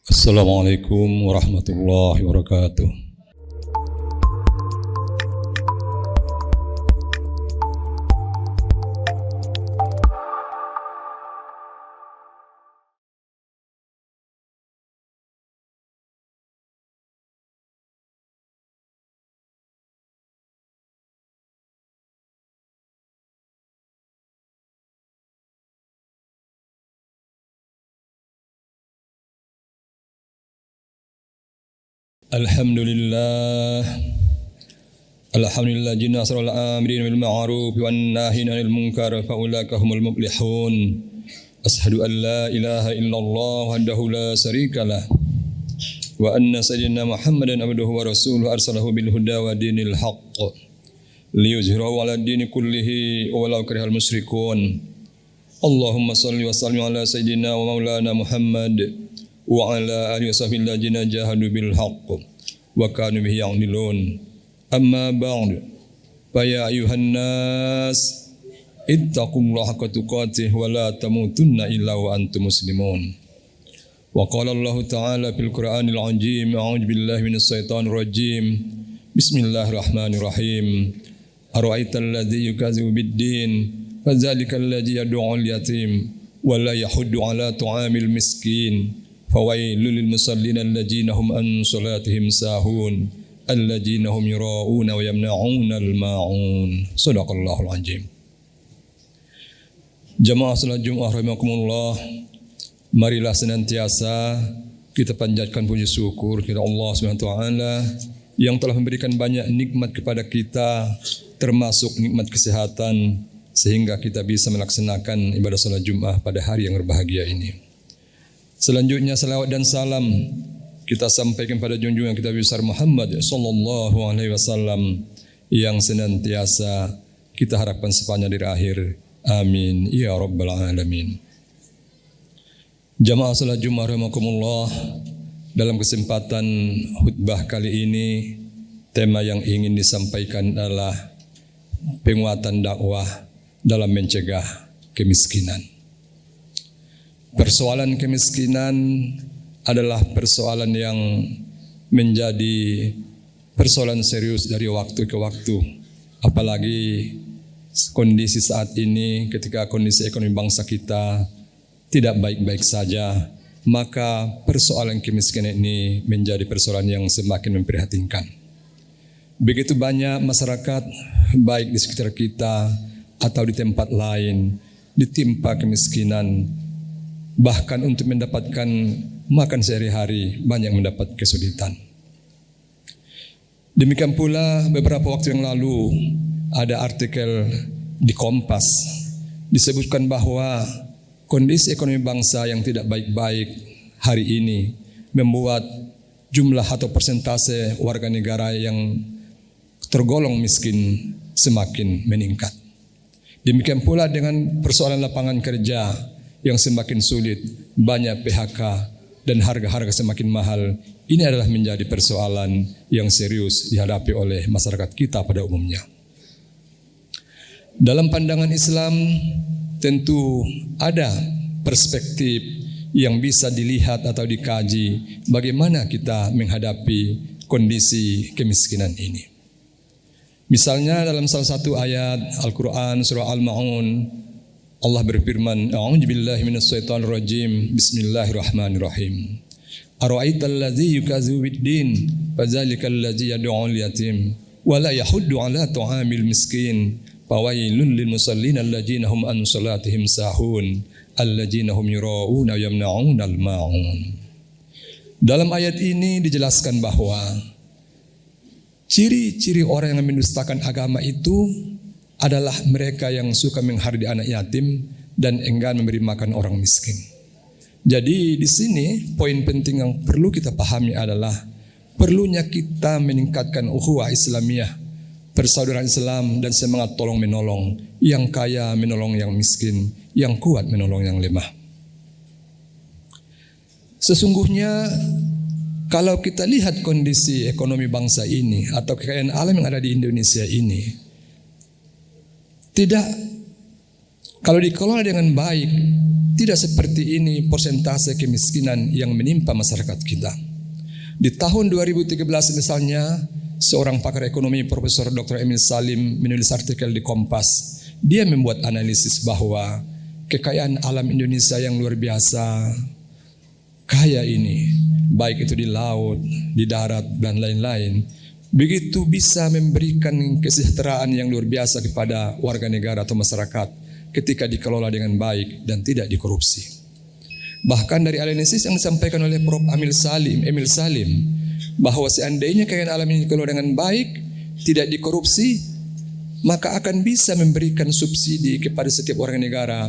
Assalamualaikum warahmatullahi wabarakatuh. Alhamdulillah jinna asral amirin bil ma'ruf wan nahin 'anil munkar fa ulaika humul muflihun. Ashhadu an la ilaha illallah wahdahu la syarikalah wa anna sayyidina Muhammadan abduhu wa rasuluhu arsalahu bil huda wa dinil haqq liyuzhirahu 'ala dini kullihi walau karihal musyrikun. Allahumma shalli wa sallim ala sayyidina wa maulana Muhammad wa ala alihi washabihi alladzina jahadu bil haqq wa kanu bihi ya'dilun. Amma ba'du, fa ya ayuhan nas ittaqullaha haqqa tuqatih wa la tamutunna illa wa antum muslimun. Wa qala Allah ta'ala fil Qur'anil 'azim, a'udzu billahi minash shaitanir rajim. Bismillahirrahmanirrahim. Ara'aital ladzi yukadzibu bid-din fadzalikal ladzi yad'ul yatim wa la yahuddu 'ala ta'amil miskin. Fawailul lil musallin alladzina hum an salatihim sahun alladzina hum yura'una wa yamna'una al-ma'un. Shadaqallahul azim. Jamaah salat Jumat rahimakumullah, marilah senantiasa kita panjatkan puji syukur kepada Allah Subhanahu wa taala yang telah memberikan banyak nikmat kepada kita, termasuk nikmat kesehatan sehingga kita bisa melaksanakan ibadah salat Jumat pada hari yang berbahagia ini. Selanjutnya salawat dan salam kita sampaikan pada junjungan kita besar Muhammad sallallahu alaihi wasallam yang senantiasa kita harapkan sepanjang dari akhir. Amin ya rabbal alamin. Jamaah salat Jumat rahimakumullah, dalam kesempatan khutbah kali ini tema yang ingin disampaikan adalah penguatan dakwah dalam mencegah kemiskinan. Persoalan kemiskinan adalah persoalan yang menjadi persoalan serius dari waktu ke waktu. Apalagi kondisi saat ini, ketika kondisi ekonomi bangsa kita tidak baik-baik saja, maka persoalan kemiskinan ini menjadi persoalan yang semakin memprihatinkan. Begitu banyak masyarakat, baik di sekitar kita atau di tempat lain, ditimpa kemiskinan. Bahkan untuk mendapatkan makan sehari-hari banyak mendapat kesulitan. Demikian pula beberapa waktu yang lalu ada artikel di Kompas disebutkan bahwa kondisi ekonomi bangsa yang tidak baik-baik hari ini membuat jumlah atau persentase warga negara yang tergolong miskin semakin meningkat. Demikian pula dengan persoalan lapangan kerja yang semakin sulit, banyak PHK dan harga-harga semakin mahal. Ini adalah menjadi persoalan yang serius dihadapi oleh masyarakat kita pada umumnya. Dalam pandangan Islam tentu ada perspektif yang bisa dilihat atau dikaji bagaimana kita menghadapi kondisi kemiskinan ini. Misalnya dalam salah satu ayat Al-Quran surah Al-Ma'un, Allah berfirman, a'udzu billahi minasyaitonir rajim. Bismillahirrahmanirrahim. Ara'aital ladzi yukadzibu bid-din fadzalikal ladzi yad'ul yatim wa la yahuddu 'ala ta'amil miskin. Fawailul lil musallin alladzina hum an salatihim sahun alladzina hum yura'una wa yamna'una al-ma'un. Dalam ayat ini dijelaskan bahwa ciri-ciri orang yang mendustakan agama itu adalah mereka yang suka menghardi anak yatim dan enggan memberi makan orang miskin. Jadi di sini poin penting yang perlu kita pahami adalah perlunya kita meningkatkan ukhuwah Islamiyah, persaudaraan Islam dan semangat tolong menolong, yang kaya menolong yang miskin, yang kuat menolong yang lemah. Sesungguhnya kalau kita lihat kondisi ekonomi bangsa ini atau kekayaan alam yang ada di Indonesia ini, kalau dikelola dengan baik, tidak seperti ini persentase kemiskinan yang menimpa masyarakat kita. Di tahun 2013 misalnya, seorang pakar ekonomi Profesor Dr. Emil Salim menulis artikel di Kompas. Dia membuat analisis bahwa kekayaan alam Indonesia yang luar biasa kaya ini, baik itu di laut, di darat, dan lain-lain, begitu bisa memberikan kesejahteraan yang luar biasa kepada warga negara atau masyarakat ketika dikelola dengan baik dan tidak dikorupsi. Bahkan dari analisis yang disampaikan oleh Prof. Emil Salim, bahwa seandainya kekayaan alam ini dikelola dengan baik, tidak dikorupsi, maka akan bisa memberikan subsidi kepada setiap warga negara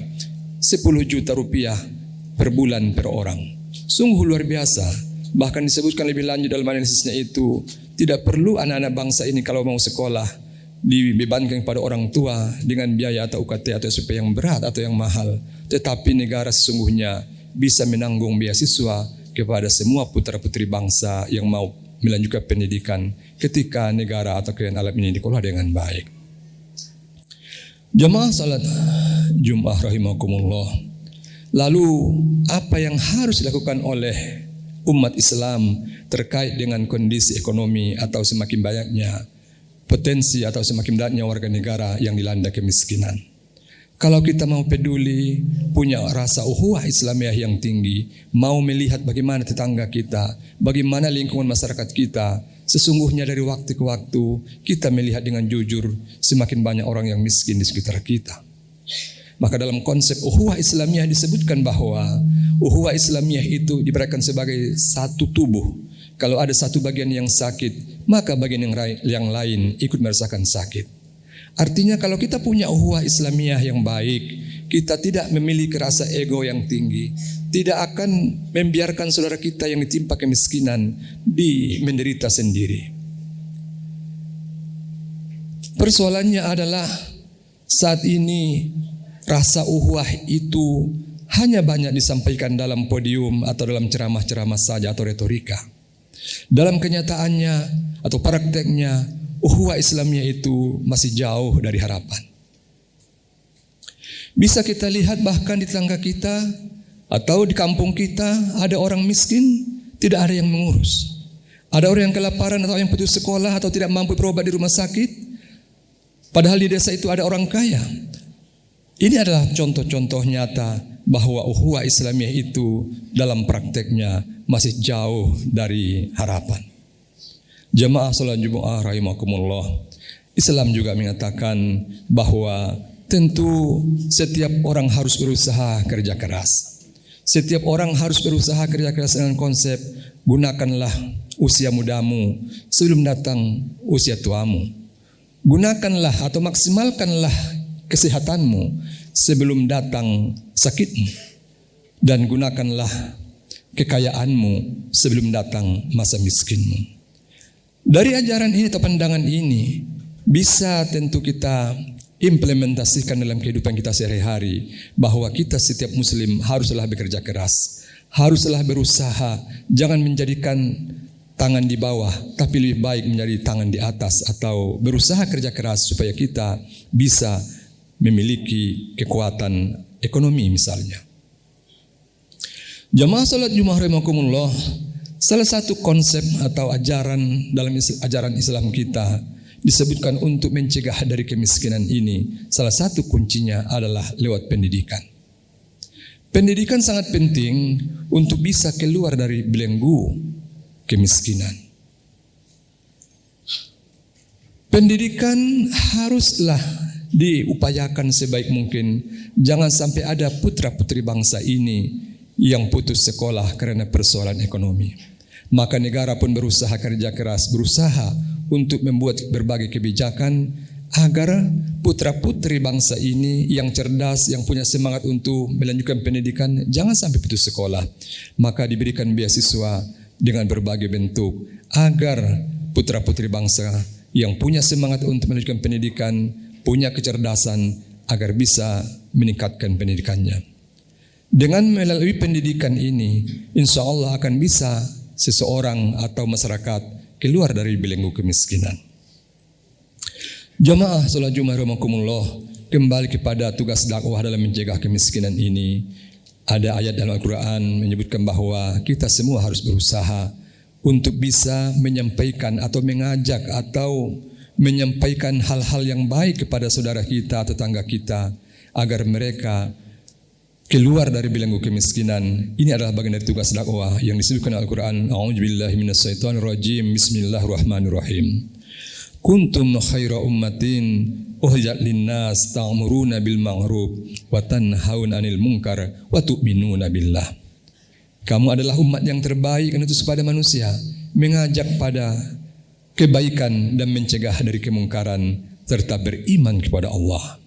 10 juta rupiah per bulan per orang. Sungguh luar biasa. Bahkan disebutkan lebih lanjut dalam analisisnya itu, tidak perlu anak-anak bangsa ini kalau mau sekolah dibebankan kepada orang tua dengan biaya atau UKT atau SPP yang berat atau yang mahal. Tetapi negara sesungguhnya bisa menanggung beasiswa kepada semua putra-putri bangsa yang mau melanjutkan pendidikan ketika negara atau kekayaan alam ini dikelola dengan baik. Jamaah salat Jumat rahimakumullah. Lalu apa yang harus dilakukan oleh umat Islam terkait dengan kondisi ekonomi atau semakin banyaknya potensi atau semakin banyaknya warga negara yang dilanda kemiskinan? Kalau kita mau peduli, punya rasa ukhuwah Islamiyah yang tinggi, mau melihat bagaimana tetangga kita, bagaimana lingkungan masyarakat kita, sesungguhnya dari waktu ke waktu kita melihat dengan jujur semakin banyak orang yang miskin di sekitar kita. Maka dalam konsep ukhuwah Islamiyah disebutkan bahwa ukhuwah Islamiyah itu diberikan sebagai satu tubuh. Kalau ada satu bagian yang sakit, maka bagian yang lain ikut merasakan sakit. Artinya kalau kita punya ukhuwah Islamiyah yang baik, kita tidak memiliki rasa ego yang tinggi, tidak akan membiarkan saudara kita yang ditimpa kemiskinan menderita sendiri. Persoalannya adalah saat ini rasa ukhuwah itu hanya banyak disampaikan dalam podium atau dalam ceramah-ceramah saja atau retorika. Dalam kenyataannya atau prakteknya, ukhuwah Islamiyah itu masih jauh dari harapan. Bisa kita lihat bahkan di tetangga kita atau di kampung kita ada orang miskin, tidak ada yang mengurus. Ada orang yang kelaparan atau yang putus sekolah atau tidak mampu berobat di rumah sakit, padahal di desa itu ada orang kaya. Ini adalah contoh-contoh nyata bahwa ukhuwah Islamiyah itu dalam prakteknya masih jauh dari harapan. Jamaah salat Jumat rahimakumullah. Islam juga mengatakan bahwa tentu setiap orang harus berusaha kerja keras. Setiap orang harus berusaha kerja keras dengan konsep gunakanlah usia mudamu sebelum datang usia tuamu. Gunakanlah atau maksimalkanlah kesehatanmu sebelum datang sakitmu. Dan gunakanlah kekayaanmu sebelum datang masa miskinmu. Dari ajaran ini atau pandangan ini bisa tentu kita implementasikan dalam kehidupan kita sehari-hari, bahwa kita setiap muslim haruslah bekerja keras, haruslah berusaha, jangan menjadikan tangan di bawah, tapi lebih baik menjadi tangan di atas atau berusaha kerja keras supaya kita bisa memiliki kekuatan ekonomi misalnya. Jamaah salat Jumat rahimakumullah. Salah satu konsep atau ajaran dalam ajaran Islam kita disebutkan untuk mencegah dari kemiskinan ini. Salah satu kuncinya adalah lewat pendidikan. Pendidikan sangat penting untuk bisa keluar dari belenggu kemiskinan. Pendidikan haruslah diupayakan sebaik mungkin. Jangan sampai ada putra-putri bangsa ini yang putus sekolah karena persoalan ekonomi. Maka negara pun berusaha kerja keras, berusaha untuk membuat berbagai kebijakan agar putra-putri bangsa ini yang cerdas, yang punya semangat untuk melanjutkan pendidikan, jangan sampai putus sekolah. Maka diberikan beasiswa dengan berbagai bentuk agar putra-putri bangsa yang punya semangat untuk melanjutkan pendidikan, punya kecerdasan agar bisa meningkatkan pendidikannya. Dengan melalui pendidikan ini, insya Allah akan bisa seseorang atau masyarakat keluar dari belenggu kemiskinan. Jamaah salat Jumat rahimakumullah, kembali kepada tugas dakwah dalam mencegah kemiskinan ini. Ada ayat dalam Al-Quran menyebutkan bahwa kita semua harus berusaha untuk bisa menyampaikan atau mengajak atau menyampaikan hal-hal yang baik kepada saudara kita, tetangga kita, agar mereka keluar dari belenggu kemiskinan. Ini adalah bagian dari tugas dakwah yang disebutkan Al-Quran. A'udzubillahi minasyaitonirrajim. Bismillahirrahmanirrahim. Kuntum khaira ummatin ukhrijat linnas ta'muruna bil ma'ruf wa tanhauna 'anil munkar wa tu'minuna billah. Kamu adalah umat yang terbaik yang diutus kepada manusia, mengajak pada kebaikan dan mencegah dari kemungkaran serta beriman kepada Allah.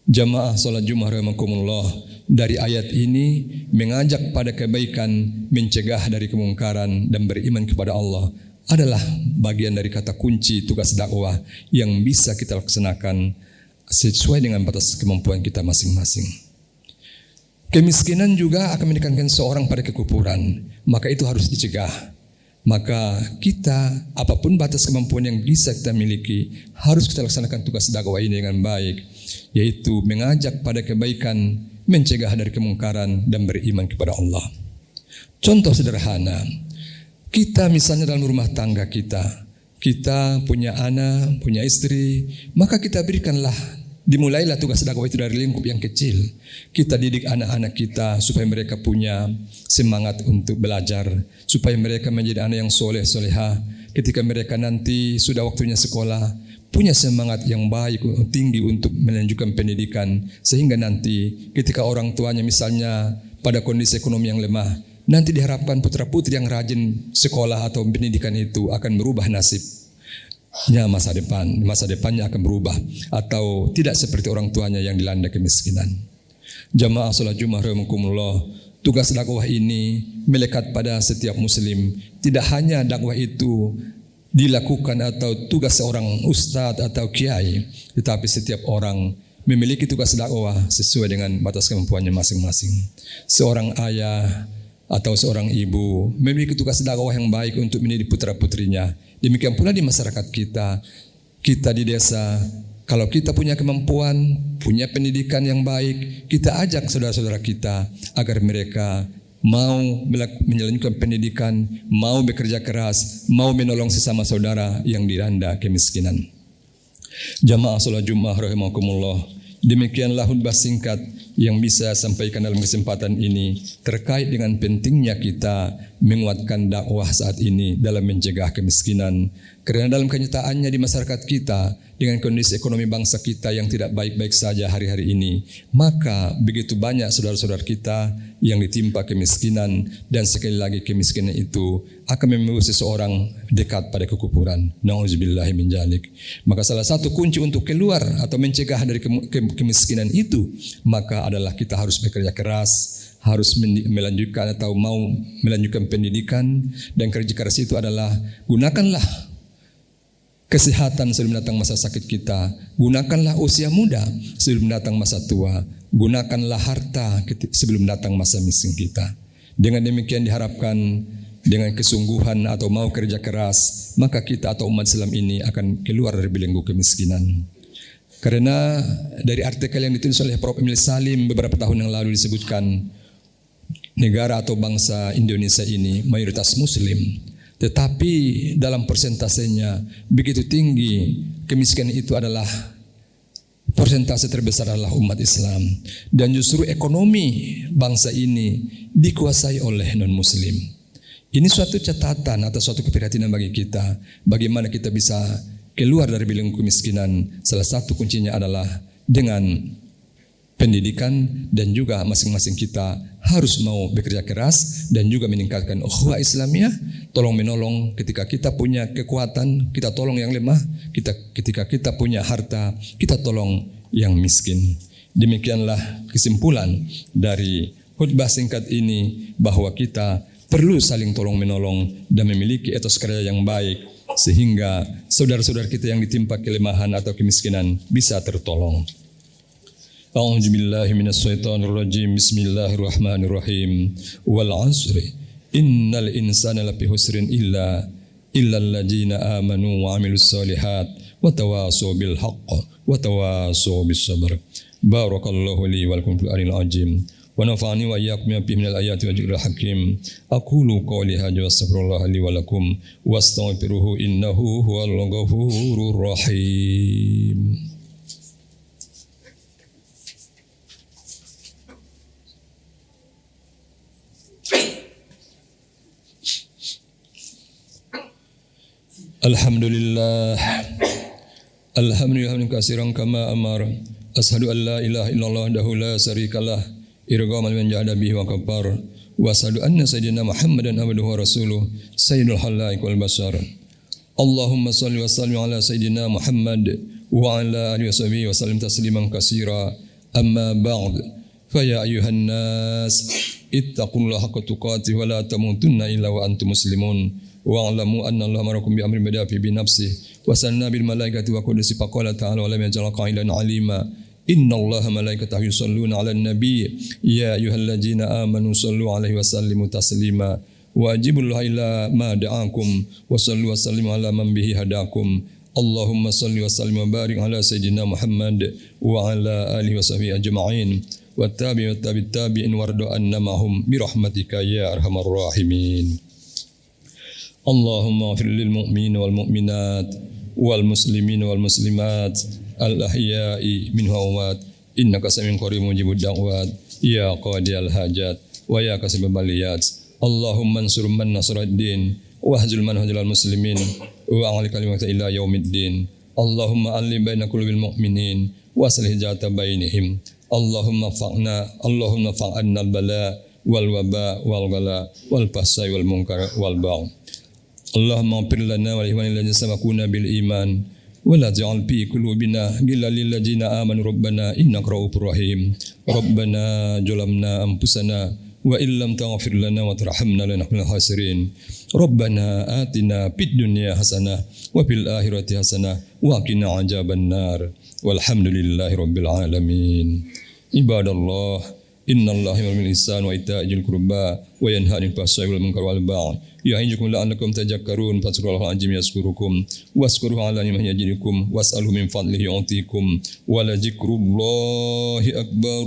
Jamaah salat Jumat rahimakumullah, dari ayat ini mengajak pada kebaikan, mencegah dari kemungkaran dan beriman kepada Allah adalah bagian dari kata kunci tugas dakwah yang bisa kita laksanakan sesuai dengan batas kemampuan kita masing-masing. Kemiskinan juga akan mendekatkan seorang pada kekufuran, maka itu harus dicegah. Maka kita, apapun batas kemampuan yang bisa kita miliki, harus kita laksanakan tugas dakwah ini dengan baik, yaitu mengajak pada kebaikan, mencegah dari kemungkaran dan beriman kepada Allah. Contoh sederhana, kita misalnya dalam rumah tangga kita punya anak, punya istri, maka kita berikanlah, dimulailah tugas dakwah itu dari lingkup yang kecil. Kita didik anak-anak kita supaya mereka punya semangat untuk belajar, supaya mereka menjadi anak yang soleh solehah. Ketika mereka nanti sudah waktunya sekolah, punya semangat yang baik, tinggi untuk melanjutkan pendidikan, sehingga nanti ketika orang tuanya misalnya pada kondisi ekonomi yang lemah, nanti diharapkan putra-putri yang rajin sekolah atau pendidikan itu akan merubah nasibnya masa depan. Masa depannya akan berubah atau tidak seperti orang tuanya yang dilanda kemiskinan. Jamaah salat Jumat rahimakumullah, tugas dakwah ini melekat pada setiap muslim. Tidak hanya dakwah itu dilakukan atau tugas seorang ustadz atau kiai, tetapi setiap orang memiliki tugas dakwah sesuai dengan batas kemampuannya masing-masing. Seorang ayah atau seorang ibu memiliki tugas dakwah yang baik untuk mendidik putra-putrinya. Demikian pula di masyarakat kita di desa, kalau kita punya kemampuan, punya pendidikan yang baik, kita ajak saudara-saudara kita agar mereka mau menjalankan pendidikan, mau bekerja keras, mau menolong sesama saudara yang dilanda kemiskinan. Jamaah salat Jumat rahimakumullah, demikianlah khutbah singkat yang bisa sampaikan dalam kesempatan ini terkait dengan pentingnya kita menguatkan dakwah saat ini dalam mencegah kemiskinan. Karena dalam kenyataannya di masyarakat kita, dengan kondisi ekonomi bangsa kita yang tidak baik-baik saja hari-hari ini, maka begitu banyak saudara-saudara kita yang ditimpa kemiskinan, dan sekali lagi kemiskinan itu akan membawa seseorang dekat pada kekufuran. Nauzubillahi min dzalik. Maka salah satu kunci untuk keluar atau mencegah dari kemiskinan itu, maka adalah kita harus bekerja keras, harus melanjutkan atau mau melanjutkan pendidikan, dan kerja keras itu adalah gunakanlah kesehatan sebelum datang masa sakit kita, gunakanlah usia muda sebelum datang masa tua, gunakanlah harta sebelum datang masa miskin kita. Dengan demikian diharapkan dengan kesungguhan atau mau kerja keras, maka kita atau umat Islam ini akan keluar dari belenggu kemiskinan. Karena dari artikel yang ditulis oleh Prof. Emil Salim beberapa tahun yang lalu disebutkan, negara atau bangsa Indonesia ini mayoritas Muslim, tetapi dalam persentasenya begitu tinggi. Kemiskinan itu adalah persentase terbesar adalah umat Islam, dan justru ekonomi bangsa ini dikuasai oleh non-Muslim. Ini suatu catatan atau suatu keprihatinan bagi kita, bagaimana kita bisa keluar dari belenggu kemiskinan. Salah satu kuncinya adalah dengan pendidikan, dan juga masing-masing kita harus mau bekerja keras dan juga meningkatkan ukhuwah Islamiyah, tolong menolong ketika kita punya kekuatan, kita tolong yang lemah, ketika kita punya harta, kita tolong yang miskin. Demikianlah kesimpulan dari khutbah singkat ini, bahwa kita perlu saling tolong menolong dan memiliki etos kerja yang baik, sehingga saudara-saudara kita yang ditimpa kelemahan atau kemiskinan bisa tertolong. A'udzubillahi minasyaitonirrajim. Bismillahirrahmanirrahim. Wal 'asri innal insana lafi husrin illa alladzina amanu wa 'amilus solihat wa tawassaw bil haqq wa tawassaw bis sabr. Barakallahu li wa lakum fil Qur'anil azim ونفعني وإياكم بما فيه من الآيات والذكر الحكيم. أقول قولي هذا وأستغفر الله لي ولكم واستغفروه إنه هو الغفور الرحيم. Alhamdulillah katsiran kama amar asyhadu an la ilaha illallah wahdahu la syarikalah irghaman man jahada bihi wa kafar wa asyhadu anna sayyidina Muhammadan abduhu wa rasuluh sayyidul khalaiq wal bashar. Allahumma shalli wa sallim ala sayyidina Muhammad wa ala alihi wa sahbihi wa sallim tasliman katsira. Amma ba'd, fa ya ayyuhan nas ittaqullaha haqqa tuqatih wa la tamutunna illa wa antum muslimun. Wa'lamu anna Allah amarakum bi amrin bada fi nafsihi wa sanna bil malaikati wa qudsi faqala ta'ala wa lam yaj'al qailan alima inna Allaha malaikatahu yusalluna 'alan nabiy ya ayyuhalladzina amanu sallu 'alaihi wa sallimu taslima wa ajibullah ila ma da'akum wa sallu wa sallimu 'ala man bihi hadakum. Allahumma salli wa sallim wa barik 'ala sayyidina Muhammad wa 'ala alihi wa sahbihi ajma'in wa tabi'in warda annamahum bi rahmatika ya arhamar rahimin. Allahumma ighfir lil mu'minina wal mu'minat wal muslimina wal muslimat al ahya'i minhum wa amwat innaka samiun qarib mujibud da'wat ya qadiyal hajat wa ya kasibal baliyat. Allahumma ansur man nasraddin wa hzul man hadzal muslimin wa a'li kalimata ila yaumiddin. Allahumma allim baina qulubil mu'minin wa aslih zata bainihim. Allahumma fa'anna al bala wal waba wal ghala wal fasai wal munkar wal bagh. Allahumma ighfir lana wa li ikhwanina alladzina sabaquna bil iman wa la taj'al fi qulubina ghillan lil ladzina amanu rabbana innaka ra'ufur rahim. Rabbana zalamna anfusana wa illam taghfir lana wa tarhamna lanakunanna minal khasirin. Rabbana atina fid dunya hasanah wa fil akhirati hasanah wa qina adzabannar. Walhamdulillahi rabbil alamin. Ibadallah, innallaha ya'muru bil ihsani wa itaa'il qurba wa yanha 'anil fahsya'i wal munkari wal baghi ya'izukum la'allakum tadhakkarun. Fadhkurullaha al-'azim yazkurukum wazkuruhu 'ala ni'matihi yazidukum was'alhu min fadlihi yu'tikum wa la dzikrullahi akbar.